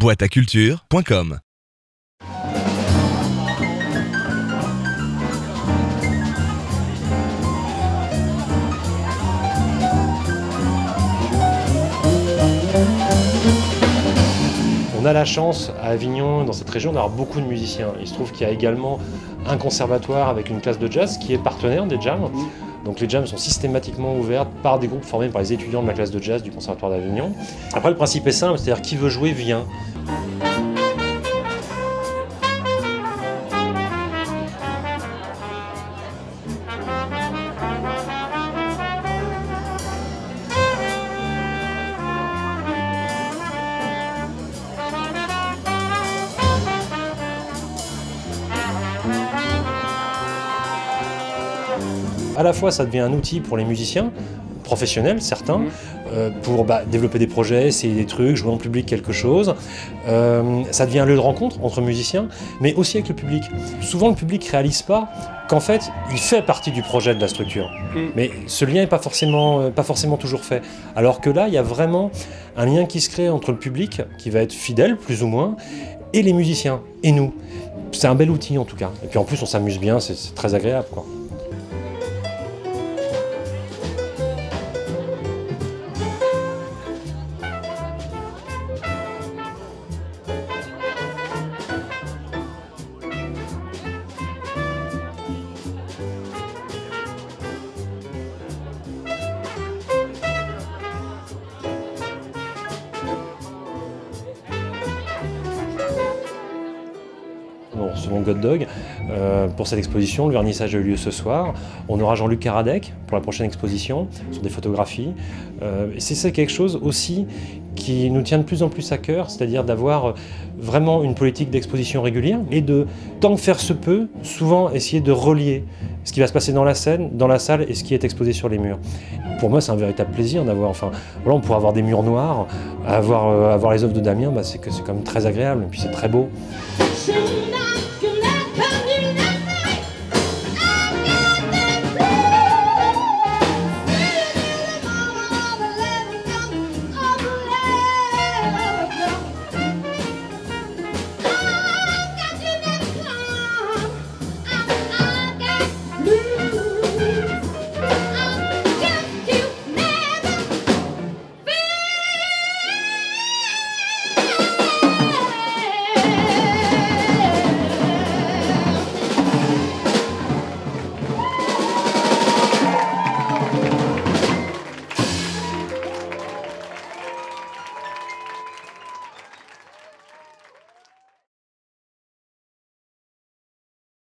boîteaculture.com. On a la chance à Avignon, dans cette région, d'avoir beaucoup de musiciens. Il se trouve qu'il y a également un conservatoire avec une classe de jazz qui est partenaire des jams. Donc les jams sont systématiquement ouvertes par des groupes formés par les étudiants de la classe de jazz du Conservatoire d'Avignon. Après, le principe est simple, c'est-à-dire qui veut jouer vient. À la fois, ça devient un outil pour les musiciens, professionnels certains, pour développer des projets, essayer des trucs, jouer en public quelque chose. Ça devient un lieu de rencontre entre musiciens, mais aussi avec le public. Souvent, le public ne réalise pas qu'en fait, il fait partie du projet de la structure. Mais ce lien n'est pas forcément toujours fait. Alors que là, il y a vraiment un lien qui se crée entre le public, qui va être fidèle, plus ou moins, et les musiciens, et nous. C'est un bel outil en tout cas. Et puis en plus, on s'amuse bien, c'est très agréable, quoi. Nous recevons God Dog pour cette exposition. Le vernissage a eu lieu ce soir. On aura Jean-Luc Karadec pour la prochaine exposition sur des photographies. C'est quelque chose aussi qui nous tient de plus en plus à cœur, c'est-à-dire d'avoir vraiment une politique d'exposition régulière et de, tant que faire se peut, souvent essayer de relier ce qui va se passer dans la scène, dans la salle et ce qui est exposé sur les murs. Pour moi, c'est un véritable plaisir d'avoir, voilà, on pourrait avoir des murs noirs, avoir les œuvres de Damien, c'est quand même très agréable et puis c'est très beau.